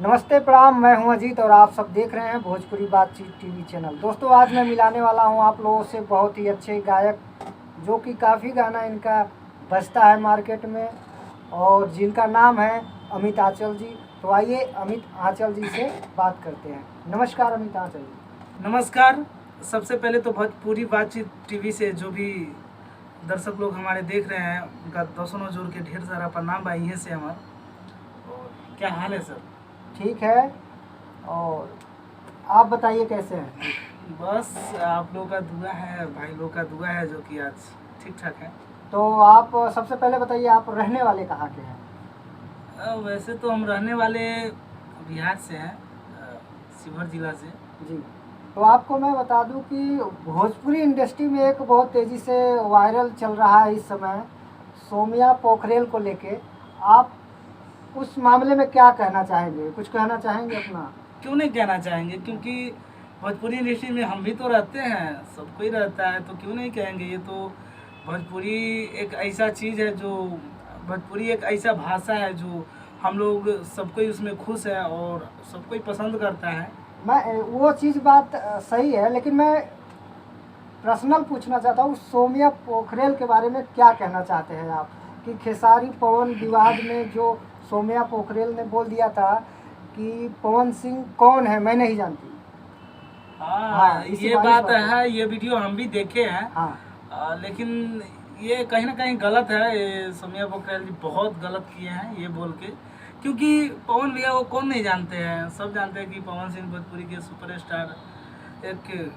नमस्ते प्रणाम, मैं हूं अजीत और आप सब देख रहे हैं भोजपुरी बातचीत टीवी चैनल। दोस्तों, आज मैं मिलाने वाला हूं आप लोगों से बहुत ही अच्छे गायक जो कि काफ़ी गाना इनका बजता है मार्केट में और जिनका नाम है अमित आंचल जी। तो आइए अमित आंचल जी से बात करते हैं। नमस्कार अमित आंचल जी। नमस्कार। सबसे पहले तो भोजपुरी बातचीत टीवी से जो भी दर्शक लोग हमारे देख रहे हैं उनका दोनों जोड़ के ढेर सारा प्रणाम बा यहीं से हमार। और क्या हाल है सर? ठीक है, और आप बताइए कैसे हैं? बस आप लोगों का दुआ है, भाई लोग का दुआ है जो कि आज ठीक ठाक है। तो आप सबसे पहले बताइए, आप रहने वाले कहाँ के हैं? वैसे तो हम रहने वाले बिहार से हैं, शिवहर जिला से। जी, तो आपको मैं बता दूं कि भोजपुरी इंडस्ट्री में एक बहुत तेज़ी से वायरल चल रहा है इस समय सोमिया पोखरेल को लेके। आप उस मामले में क्या कहना चाहेंगे? कुछ कहना चाहेंगे अपना? क्यों नहीं कहना चाहेंगे, क्योंकि भोजपुरी इंडस्ट्री में हम भी तो रहते हैं, सब कोई रहता है, तो क्यों नहीं कहेंगे। ये तो भोजपुरी एक ऐसा चीज़ है जो भोजपुरी एक ऐसा भाषा है जो हम लोग सब कोई उसमें खुश है और सब कोई पसंद करता है। मैं वो चीज़ बात सही है, लेकिन मैं पर्सनल पूछना चाहता हूँ सोमिया पोखरेल के बारे में क्या कहना चाहते हैं आप? कि खेसारी पवन विवाद में जो सोमिया पोखरेल ने बोल दिया था कि पवन सिंह कौन है मैं नहीं जानती। हाँ, इसी ये बात बात पर है, ये वीडियो हम भी देखे हैं। हाँ, लेकिन ये कहीं ना कहीं गलत है। ये सोमिया पोखरेल जी बहुत गलत किए हैं ये बोल के, क्योंकि पवन भैया वो कौन नहीं जानते हैं, सब जानते हैं कि पवन सिंह भोजपुरी के सुपरस्टार एक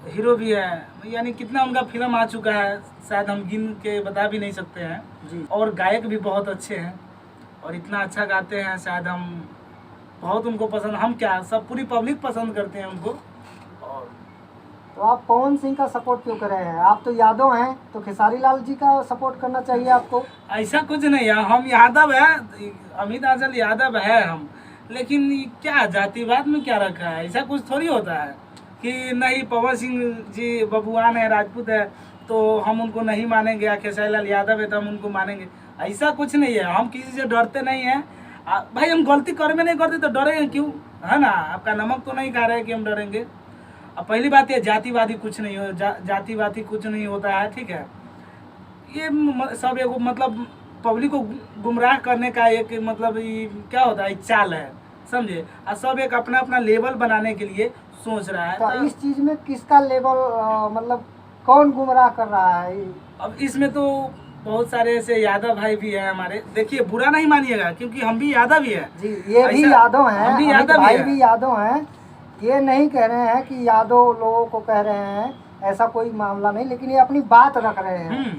हीरो भी है। यानी कितना उनका फिल्म आ चुका है, शायद हम गिन के बता भी नहीं सकते हैं। जी। और गायक भी बहुत अच्छे हैं और इतना अच्छा गाते हैं, शायद हम बहुत उनको पसंद, हम क्या सब पूरी पब्लिक पसंद करते हैं उनको। और तो आप पवन सिंह का सपोर्ट क्यों कर रहे हैं? आप तो यादव हैं, तो खेसारी लाल जी का सपोर्ट करना चाहिए आपको। ऐसा कुछ नहीं है, हम यादव है, अमित आंचल यादव है हम। लेकिन ये क्या जातिवाद में क्या रखा है? ऐसा कुछ थोड़ी होता है कि नहीं पवन सिंह जी बबुआन है, राजपूत है, तो हम उनको नहीं मानेंगे, या खेसारी लाल यादव है तो हम उनको मानेंगे। ऐसा कुछ नहीं है, हम किसी से डरते नहीं हैं। भाई हम गलती कर में नहीं करते तो डरेंगे क्यों? है ना, आपका नमक तो नहीं खा रहे कि हम डरेंगे। अब पहली बात ये जातिवादी कुछ नहीं हो, जातिवादी कुछ नहीं होता है, ठीक है। ये सब एक मतलब पब्लिक को गुमराह करने का एक मतलब ये क्या होता है, एक चाल है, समझे। और सब एक अपना अपना लेवल बनाने के लिए सोच रहा है। तो इस चीज में किसका लेवल मतलब कौन गुमराह कर रहा है? अब इसमें तो बहुत सारे ऐसे यादव भाई भी हैं हमारे। देखिए बुरा नहीं मानिएगा, क्योंकि हम भी यादव ही है जी, ये भी यादव हैं, हम भी अमित यादव भाई ही भी यादव हैं। ये नहीं कह रहे हैं कि यादव लोगों को कह रहे हैं, ऐसा कोई मामला नहीं, लेकिन ये अपनी बात रख रहे हैं।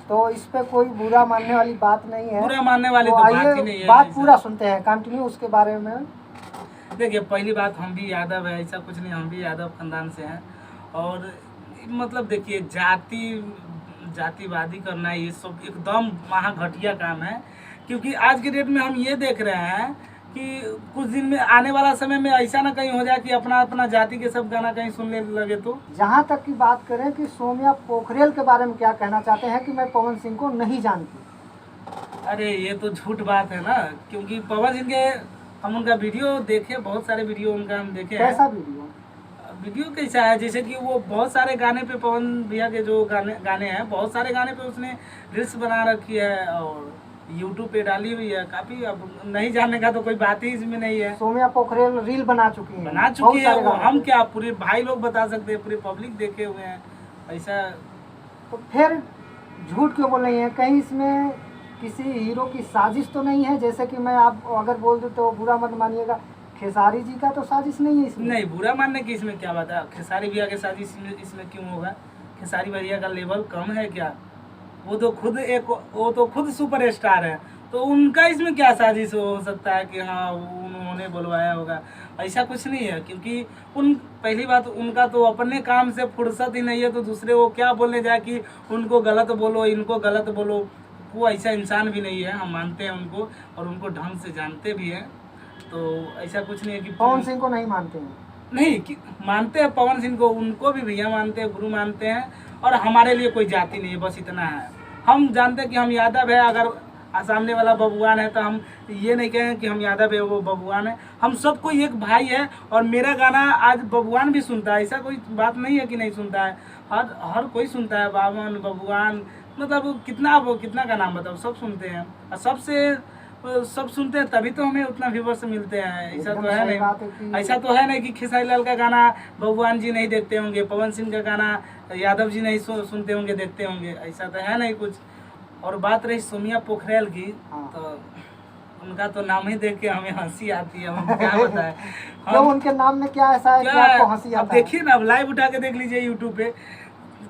तो इस पे कोई बुरा मानने वाली बात नहीं है। बुरा मानने वाली तो बात ही नहीं है। बात पूरा सुनते हैं, कंटिन्यू उसके बारे में। देखिए पहली बात, हम भी यादव है, ऐसा कुछ नहीं, हम भी यादव खानदान से हैं। और मतलब देखिए जातिवादी करना ये सब एकदम महा घटिया काम है। क्योंकि आज के डेट में हम ये देख रहे हैं कि कुछ दिन में आने वाला समय में ऐसा ना कहीं हो जाए कि अपना अपना जाति के सब गाना कहीं सुनने लगे। तो जहाँ तक की बात करें कि सोमिया पोखरेल के बारे में क्या कहना चाहते हैं कि मैं पवन सिंह को नहीं जानती। अरे ये तो झूठ बात है ना, क्योंकि पवन सिंह के हम उनका वीडियो देखे, बहुत सारे वीडियो उनका हम देखे हैं। कैसा वीडियो? वीडियो कैसा है, जैसे कि वो बहुत सारे गाने पे, पवन भैया के जो गाने हैं, बहुत सारे गाने पे उसने रील्स बना रखी है और यूट्यूब पे डाली हुई है काफी। अब नहीं जानने का तो कोई बात ही इसमें नहीं है। सोमिया पोखरेल रील बना चुकी है वो, हम क्या पूरे भाई लोग बता सकते हैं, पूरी पब्लिक देखे हुए हैं ऐसा। तो फिर झूठ क्यों बोल रही हैं? कहीं इसमें किसी हीरो की साजिश तो नहीं है? जैसे कि मैं आप अगर बोल दूं तो बुरा मत मानिएगा, खेसारी जी का तो साजिश नहीं है इसमें। नहीं, बुरा मानने की इसमें क्या बात है? खेसारी भैया के साजिश इसमें क्यों होगा? खेसारी भैया का लेवल कम है क्या? वो तो खुद सुपरस्टार है, तो उनका इसमें क्या साजिश हो सकता है कि हाँ उन्होंने बुलवाया होगा? ऐसा कुछ नहीं है, क्योंकि पहली बात उनका तो अपने काम से फुर्सत ही नहीं है, तो दूसरे वो क्या बोलने जाए कि उनको गलत बोलो, इनको गलत बोलो। वो ऐसा इंसान भी नहीं है, हम मानते हैं उनको और उनको ढंग से जानते भी हैं। तो ऐसा कुछ नहीं है कि पवन सिंह को नहीं मानते हैं। नहीं कि मानते हैं पवन सिंह को, उनको भी भैया मानते हैं, गुरु मानते हैं। और हमारे लिए कोई जाति नहीं है, बस इतना है। हम जानते हैं कि हम यादव है, अगर सामने वाला बबुआन है तो हम ये नहीं कहें कि हम यादव है वो बबुआन है, हम सब कोई एक भाई है। और मेरा गाना आज बबुआन भी सुनता है, ऐसा कोई बात नहीं है कि नहीं सुनता है, हर कोई सुनता है, बावन बबुआन मतलब कितना का नाम बताओ, सब सुनते हैं। और सब सुनते हैं तभी तो हमें उतना व्यूवर्स मिलते हैं। ऐसा तो है नहीं, ऐसा तो है नहीं कि खेसारी लाल का गाना बबुआन जी नहीं देखते होंगे, पवन सिंह का गाना यादव जी नहीं सुनते होंगे, देखते होंगे, ऐसा तो है नहीं कुछ। और बात रही सोमिया पोखरेल की, तो उनका तो नाम ही देख के हमें हंसी आती है, हम क्या बताएं। क्यों, उनके नाम में क्या ऐसा है कि आपको हंसी आता है? अब देखिए ना, अब लाइव उठा के देख लीजिए यूट्यूब पे,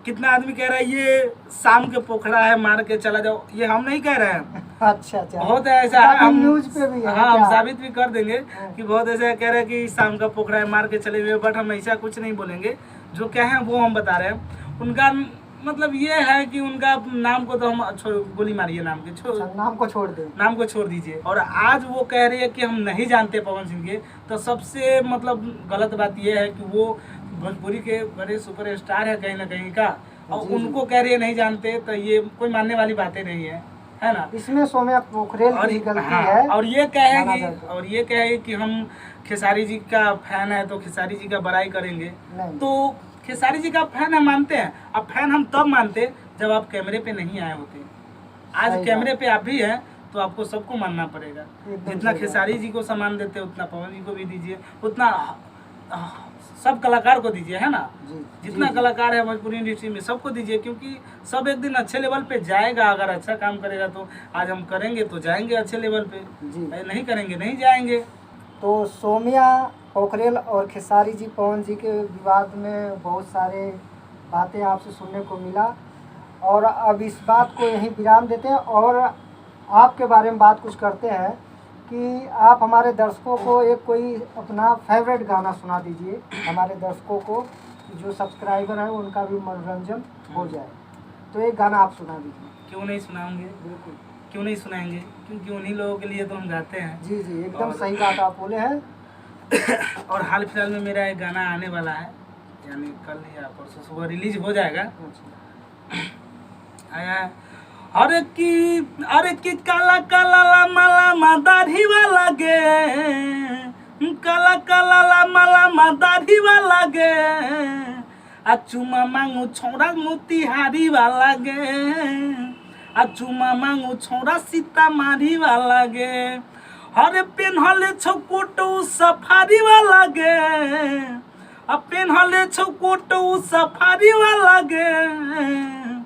कितना आदमी कह रहा है ये शाम के पोखरा है, मार के चला जाओ। ये हम नहीं कह रहे हैं। अच्छा, बहुत ऐसा है, हम न्यूज पे भी है। हाँ, हम साबित भी कर देंगे कि बहुत ऐसा कह रहे हैं कि शाम का पोखरा है, मार के चले गए, बट हम ऐसा कुछ नहीं बोलेंगे। जो क्या है वो हम बता रहे हैं। उनका मतलब ये है कि उनका नाम को तो हम गोली मारिए, नाम को छोड़ दीजिए। और आज वो कह रही है कि हम नहीं जानते पवन सिंह के, तो सबसे मतलब गलत बात ये है कि वो भोजपुरी के बड़े सुपरस्टार है कहीं ना कहीं का, और उनको कह रही है नहीं जानते, तो ये कोई मानने वाली बातें नहीं है ना। इसमें सोम्या पोखरेल की गलती है। और ये कहेगी कि हम खेसारी जी का फैन है तो खेसारी जी का बड़ाई करेंगे, तो खेसारी जी का फैन हम मानते हैं। अब फैन हम तब मानते जब आप कैमरे पे नहीं आए होते। आज कैमरे पे आप भी हैं तो आपको सबको मानना पड़ेगा। जितना खेसारी जी को सम्मान देते उतना पवन जी को भी दीजिए, उतना सब कलाकार को दीजिए, है ना। जितना कलाकार है भोजपुरी इंडस्ट्री में सबको दीजिए, क्योंकि सब एक दिन अच्छे लेवल पे जाएगा। अगर अच्छा काम करेगा तो आज हम करेंगे तो जाएंगे अच्छे लेवल पे, नहीं करेंगे नहीं जाएंगे। तो सोम्या पोखरेल और खेसारी जी पवन जी के विवाद में बहुत सारे बातें आपसे सुनने को मिला, और अब इस बात को यहीं विराम देते हैं और आपके बारे में बात कुछ करते हैं कि आप हमारे दर्शकों को एक कोई अपना फेवरेट गाना सुना दीजिए, हमारे दर्शकों को जो सब्सक्राइबर हैं उनका भी मनोरंजन हो जाए। तो एक गाना आप सुना दीजिए। क्यों नहीं सुनाएंगे, बिल्कुल क्यों नहीं सुनाएंगे, क्योंकि उन्हीं लोगों के लिए तो हम गाते हैं। जी एकदम सही बात आप बोले हैं। और हाल फिलहाल में मेरा एक गाना आने वाला है, यानी कल या परसों सुबह रिलीज हो जाएगा। आया है अरे की काला काला माला मादारी वाला गे, काला काला माला मादारी वाला गे, अचुमा मांगू छोड़ा मोतिहारी वाला गे, अचुमा मांगू छोड़ा सीतामाढ़ी वाला गे, अरे पेन्हले छौ कोटो सफारी वाला गे, अब पेन्हले छौ कोटो सफारी वाला गे,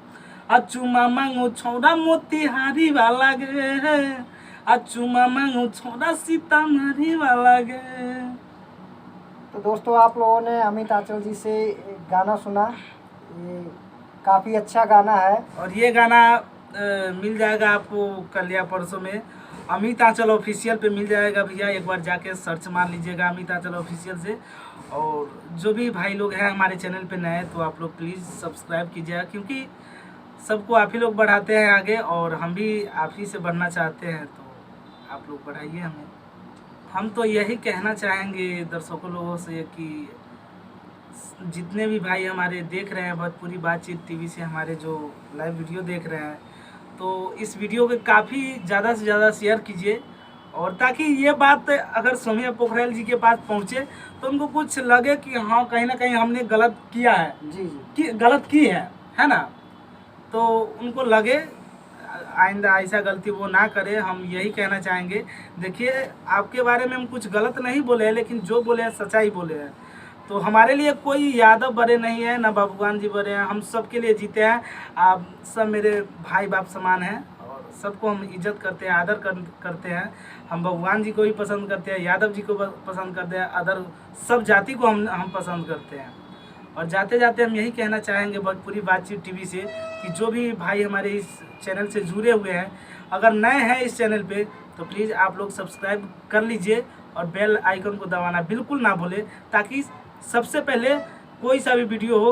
अचुमा मांगू छोड़ा मोतिहारी वाला गे, अचुमा मांगू छोड़ा सीतामाढ़ी वाला गे। तो दोस्तों आप लोगों ने अमित आंचल जी से गाना सुना, ये काफ़ी अच्छा गाना है। और ये गाना मिल जाएगा आपको कल या परसों में अमित आंचल ऑफिशियल पे मिल जाएगा भैया, एक बार जाके सर्च मार लीजिएगा अमित आंचल ऑफिशियल से। और जो भी भाई लोग हैं हमारे चैनल पे नए, तो आप लोग प्लीज़ सब्सक्राइब कीजिएगा, क्योंकि सबको आप ही लोग बढ़ाते हैं आगे, और हम भी आप ही से बढ़ना चाहते हैं, तो आप लोग बढ़ाइए हमें। हम तो यही कहना चाहेंगे दर्शकों लोगों से कि जितने भी भाई हमारे देख रहे हैं भोजपुरी बातचीत टीवी से हमारे जो लाइव वीडियो देख रहे हैं, तो इस वीडियो को काफ़ी ज़्यादा से ज़्यादा शेयर कीजिए, और ताकि ये बात अगर सोम्या पोखरेल जी के पास पहुँचे तो उनको कुछ लगे कि हाँ कहीं ना कहीं हमने गलत किया है, कि गलत की है ना, तो उनको लगे आइंदा ऐसा गलती वो ना करे। हम यही कहना चाहेंगे। देखिए आपके बारे में हम कुछ गलत नहीं बोले हैं, लेकिन जो बोले हैं सच्चाई बोले हैं। तो हमारे लिए कोई यादव बड़े नहीं है, ना बबुआन जी बड़े हैं, हम सब के लिए जीते हैं। आप सब मेरे भाई बाप समान हैं, और सबको हम इज्जत करते हैं, आदर करते हैं। हम बबुआन जी को भी पसंद करते हैं, यादव जी को पसंद करते हैं, अदर सब जाति को हम पसंद करते हैं। और जाते जाते हम यही कहना चाहेंगे भोजपुरी बातचीत टीवी से कि जो भी भाई हमारे इस चैनल से जुड़े हुए हैं, अगर नए हैं इस चैनल पे, तो प्लीज़ आप लोग सब्सक्राइब कर लीजिए और बेल आइकन को दबाना बिल्कुल ना भूलें, ताकि सबसे पहले कोई सा भी वीडियो हो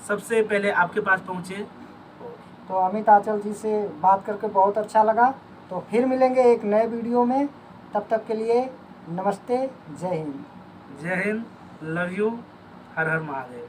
सबसे पहले आपके पास पहुँचे। तो अमित आंचल जी से बात करके बहुत अच्छा लगा। तो फिर मिलेंगे एक नए वीडियो में, तब तक के लिए नमस्ते, जय हिंद। जय Hind, love you, her her Mahadev.